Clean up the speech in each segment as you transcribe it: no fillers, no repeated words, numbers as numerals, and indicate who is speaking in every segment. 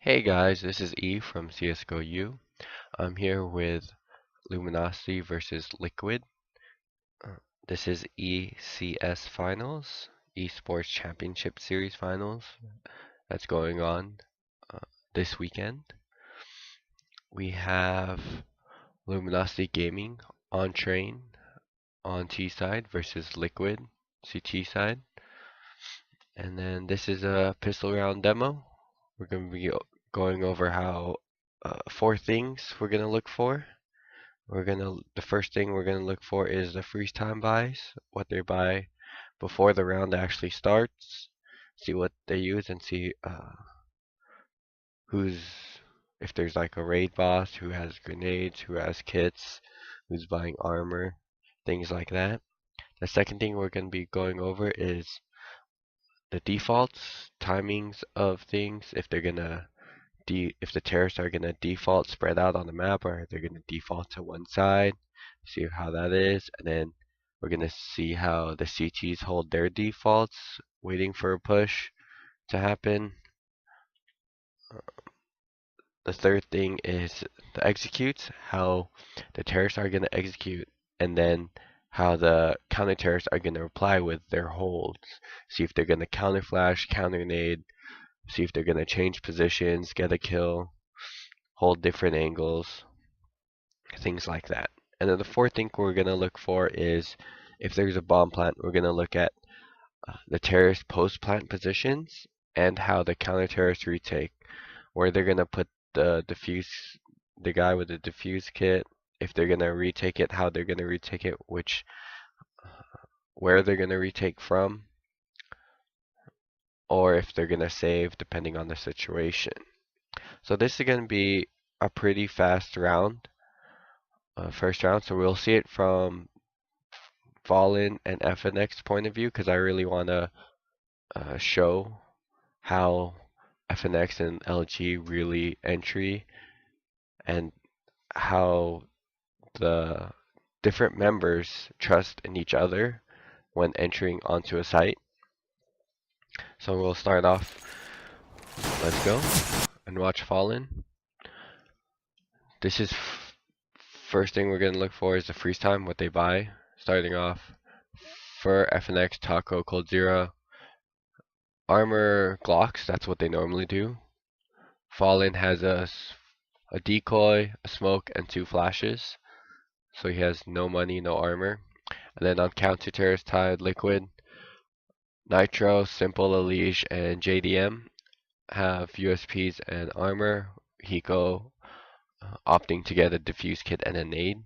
Speaker 1: Hey guys, this is E from CSGO U. I'm here with Luminosity versus Liquid. Uh, this is ECS Finals, Esports Championship Series Finals that's going on uh, this weekend. We have Luminosity Gaming on train on T side versus Liquid CT side. And then this is a pistol round demo. We're going to be going over how four things we're going to look for. The first thing we're gonna look for is the freeze time buys, what they buy before the round actually starts. See what they use and see who's if there's like a raid boss who has grenades, who has kits, who's buying armor, things like that. The second thing we're gonna be going over is the defaults, timings of things, if they're gonna if the terrorists are gonna default spread out on the map or they're gonna default to one side. See how that is, and then we're gonna see how the CTs hold their defaults, waiting for a push to happen. The third thing is the executes, how the terrorists are gonna execute, and then how the counter terrorists are gonna reply with their holds. See if they're gonna counter flash, counter nade, see if they're gonna change positions, get a kill, hold different angles, things like that. And then the fourth thing we're going to look for is if there's a bomb plant, we're going to look at the terrorist post-plant positions and how the counter-terrorist retake, where they're going to put the guy with the defuse kit, if they're going to retake it, how they're going to retake it, where they're going to retake from, or if they're going to save depending on the situation. So this is going to be a pretty fast round, first round, so we'll see it from Fallen and FNX point of view because I really want to show how FNX and LG really entry and how the different members trust in each other when entering onto a site. So we'll start off. Let's go and watch Fallen. This is first thing we're going to look for is the freeze time, what they buy. Starting off for FNX, Taco, Cold Zero, Armor, Glocks, that's what they normally do. Fallen has a decoy, a smoke, and two flashes. So he has no money, no armor. And then on counter terrorist tide, Liquid, Nitro, Simple, Elige, and JDM have USPs and armor. Hiko opting to get a diffuse kit and a nade.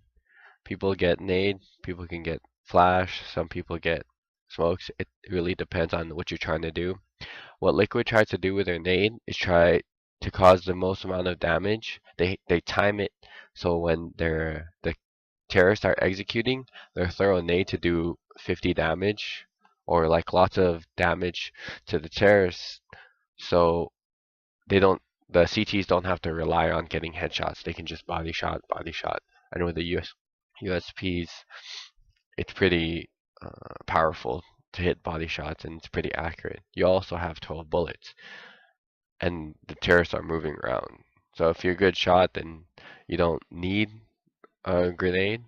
Speaker 1: People get nade, people can get flash, some people get smokes. It really depends on what you're trying to do. What Liquid tries to do with their nade is try to cause the most amount of damage. They time it so when the terrorists are executing, they'll throw a nade to do 50 damage or like lots of damage to the terrorists, so they don't the CTs don't have to rely on getting headshots. They can just body shot, body shot. And with the USPs, it's pretty powerful to hit body shots and it's pretty accurate. You also have 12 bullets and the terrorists are moving around. So if you're a good shot, then you don't need a grenade,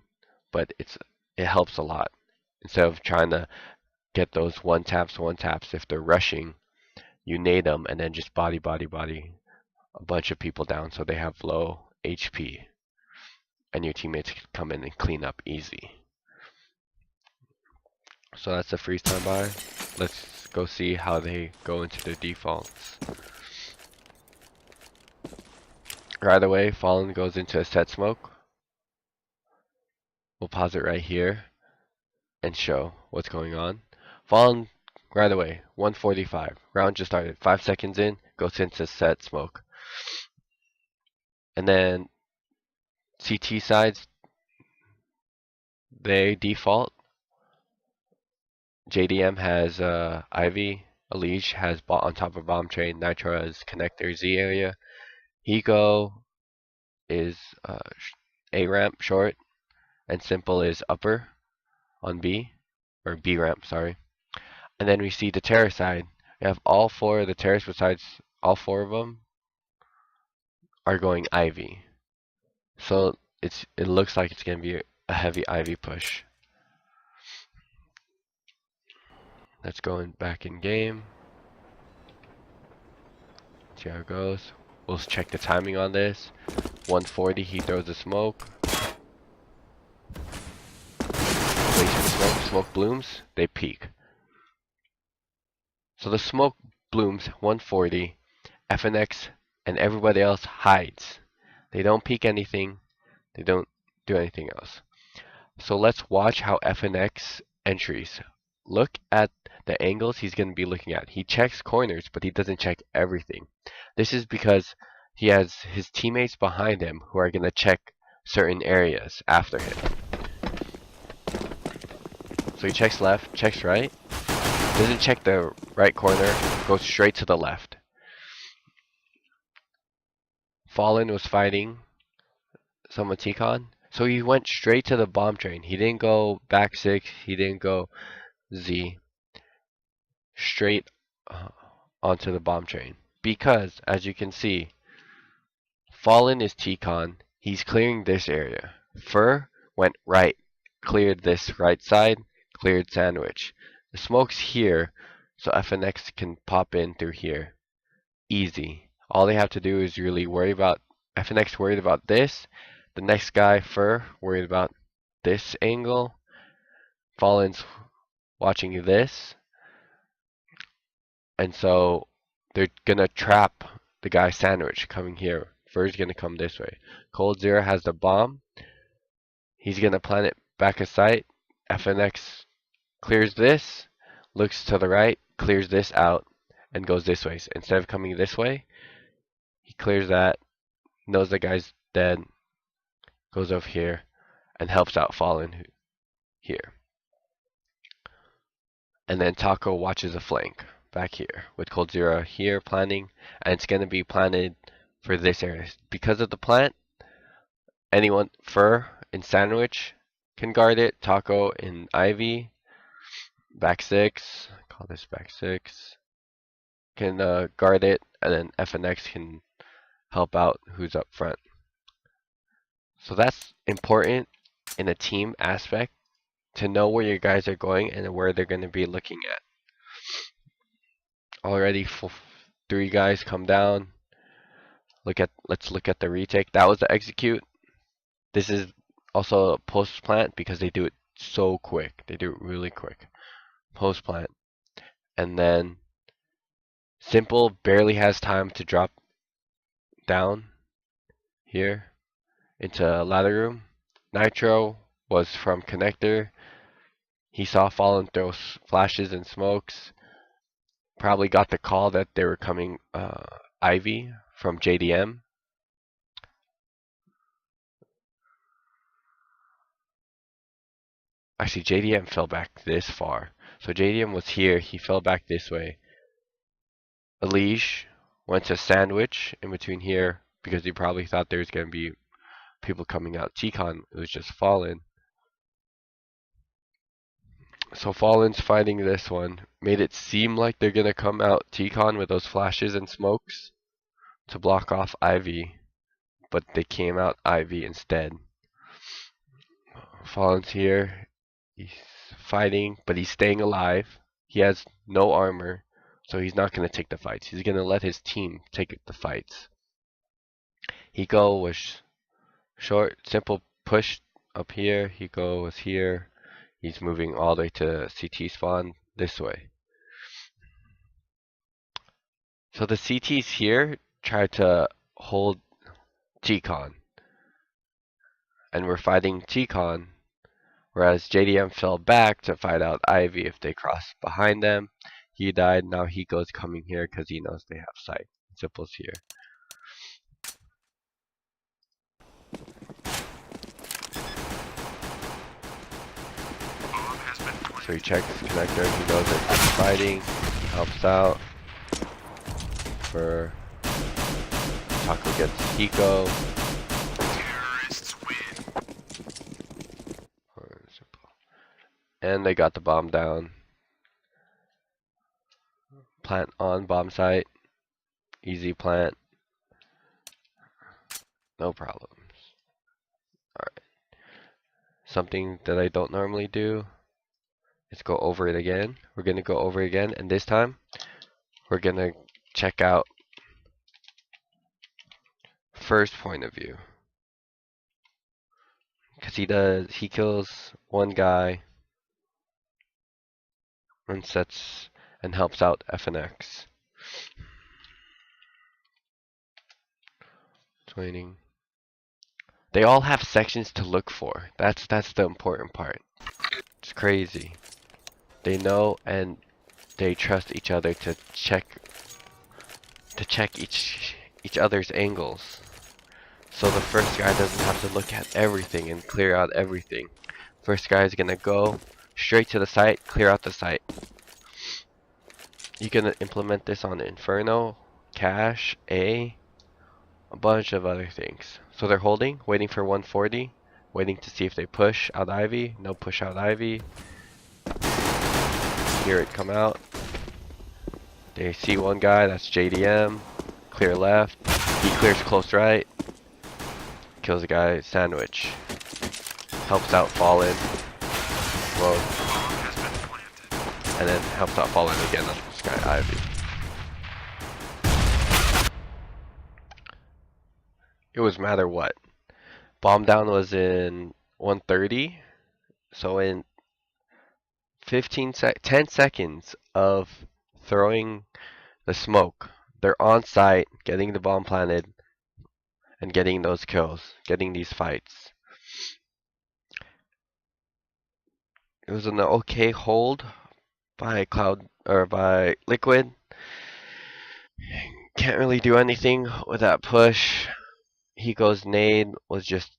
Speaker 1: but it helps a lot. Instead of trying to get those one taps, if they're rushing, you nade them and then just body, body, body a bunch of people down so they have low HP, and your teammates can come in and clean up easy. So that's the freeze time buy. Let's go see how they go into their defaults. Right away, Fallen goes into a set smoke. We'll pause it right here and show what's going on. Fallen right away, 145. Round just started. 5 seconds in, goes into set smoke. And then CT sides, they default. JDM has Ivy. Elige has bot on top of bomb train. Nitro has connector Z area. Hiko is A ramp short, and Simple is upper on B, or B ramp, sorry. And then we see the terrorist side. We have all four of the terrorists besides all four of them are going Ivy. So it looks like it's gonna be a heavy Ivy push. Let's go back in game. See how it goes. We'll check the timing on this. 140, he throws the smoke. Waits for smoke. Smoke blooms. They peek. So the smoke blooms 140. FNX and everybody else hides. They don't peek anything. They don't do anything else. So let's watch how FNX entries. Look at the angles he's going to be looking at. He checks corners, but he doesn't check everything. This is because he has his teammates behind him who are going to check certain areas after him. So he checks left, checks right, doesn't check the right corner, goes straight to the left. Fallen was fighting someone T-Con, so he went straight to the bomb train. He didn't go back 6, he didn't go Z, straight onto the bomb train. Because, as you can see, Fallen is T-Con, he's clearing this area. Fur went right, cleared this right side, cleared sandwich. The smoke's here, so FNX can pop in through here. Easy. All they have to do is really worry about, FNX worried about this, the next guy, Fur, worried about this angle, Fallen's watching this, and so they're gonna trap the guy Sandwich coming here. Fur's gonna come this way. Cold Zero has the bomb, he's gonna plant it back of sight. FNX clears this, looks to the right, clears this out, and goes this way. So instead of coming this way, he clears that, knows the guy's dead, goes over here, and helps out Fallen here. And then Taco watches a flank back here with Cold Zero here planting, and it's going to be planted for this area. Because of the plant, anyone, Fur and Sandwich can guard it, Taco and Ivy, back 6, call this back 6, can guard it, and then FNX can help out who's up front. So that's important in a team aspect, to know where your guys are going and where they're going to be looking at. Already 3 guys come down. Let's look at the retake. That was the execute. This is also a post plant because they do it so quick. They do it really quick. Post plant. And then Simple barely has time to drop down here into ladder room. Nitro was from connector. He saw Fallen throw flashes and smokes. Probably got the call that they were coming Ivy from JDM. Actually, JDM fell back this far. So JDM was here. He fell back this way. Elige went to Sandwich in between here because he probably thought there was going to be people coming out. T-Con, it was just Fallen. So Fallen's fighting this one. Made it seem like they're going to come out T-Con with those flashes and smokes to block off Ivy, but they came out Ivy instead. Fallen's here. He's fighting, but he's staying alive. He has no armor, so he's not going to take the fights. He's going to let his team take the fights. Hiko was short, simple push up here. Hiko was here. He's moving all the way to CT spawn this way. So the CTs here try to hold T-Con. And we're fighting T-Con. Whereas JDM fell back to fight out Ivy if they crossed behind them. He died. Now Hiko's coming here because he knows they have sight. Simple's here. So he checks his connector. He knows that he's fighting. Helps out. For Taco gets Hiko. And they got the bomb down. Plant on bomb site. Easy plant. No problems. Alright. Something that I don't normally do is go over it again. We're going to go over it again, and this time we're going to check out first point of view. Because he kills one guy and sets and helps out FNX. Waiting. They all have sections to look for. That's the important part. It's crazy. They know and they trust each other to check each other's angles. So the first guy doesn't have to look at everything and clear out everything. First guy is gonna go straight to the site, clear out the site. You can implement this on Inferno, Cache, A bunch of other things. So they're holding, waiting for 140, waiting to see if they push out Ivy. No push out Ivy. Hear it come out. They see one guy, that's JDM. Clear left. He clears close right. Kills a guy, sandwich. Helps out Fallen. Whoa. And then helps out Fallen again on this guy, Ivy. It was matter what. Bomb down was in 130. So in 10 seconds of throwing the smoke, they're on site, getting the bomb planted, and getting those kills, getting these fights. It was an okay hold by by Liquid. Can't really do anything with that push. Hiko's nade was just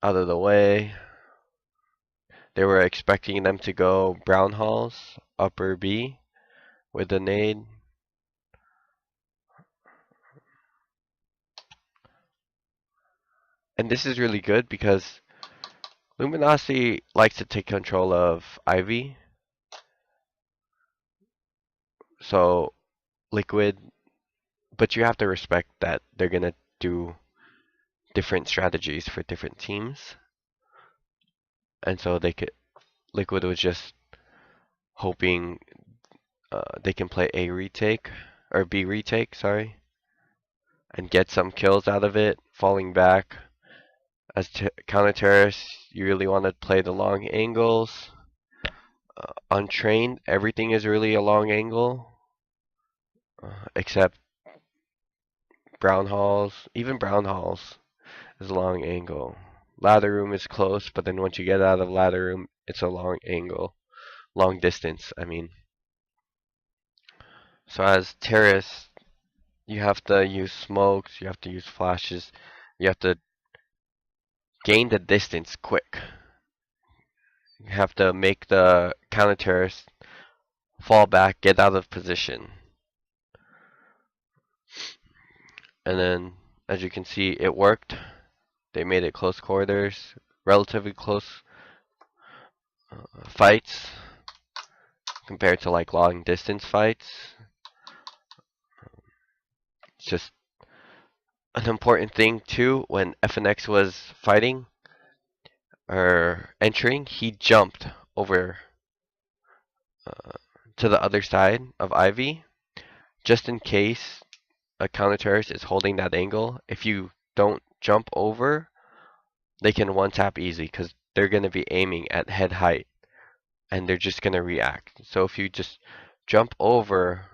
Speaker 1: out of the way. They were expecting them to go brown halls, upper B, with the nade. And this is really good because Luminosity likes to take control of Ivy. So Liquid, but you have to respect that they're gonna do different strategies for different teams. And so Liquid was just hoping they can play A retake or B retake, sorry, and get some kills out of it, falling back. As counter terrorists, you really want to play the long angles. Untrained, everything is really a long angle, except brown halls. Even brown halls is a long angle. Ladder room is close, but then once you get out of ladder room, it's a long angle, long distance, I mean. So as terrorists, you have to use smokes, you have to use flashes, you have to gain the distance quick. You have to make the counter terrorist fall back, get out of position. And then, as you can see, it worked. They made it close quarters, relatively close fights compared to like long distance fights. It's just an important thing too. When FNX was fighting or entering, he jumped over to the other side of Ivy just in case a counter terrorist is holding that angle. If you don't jump over, they can one tap easy because they're going to be aiming at head height and they're just going to react. So if you just jump over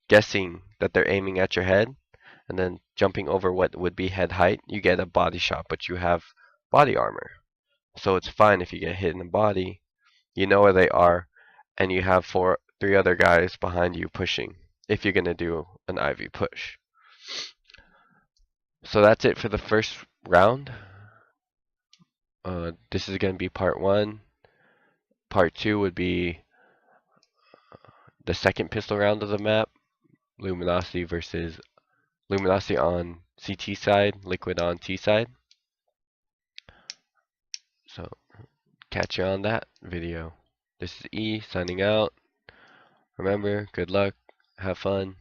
Speaker 1: guessing that they're aiming at your head and then jumping over what would be head height, you get a body shot, but you have body armor. So it's fine if you get hit in the body. You know where they are, and you have three other guys behind you pushing if you're going to do an Ivy push. So that's it for the first round. This is going to be part 1. Part 2 would be the second pistol round of the map. Luminosity versus Luminosity on CT side, Liquid on T side. So catch you on that video. This is E signing out. Remember, good luck, have fun,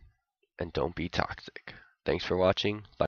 Speaker 1: and don't be toxic. Thanks for watching. Bye.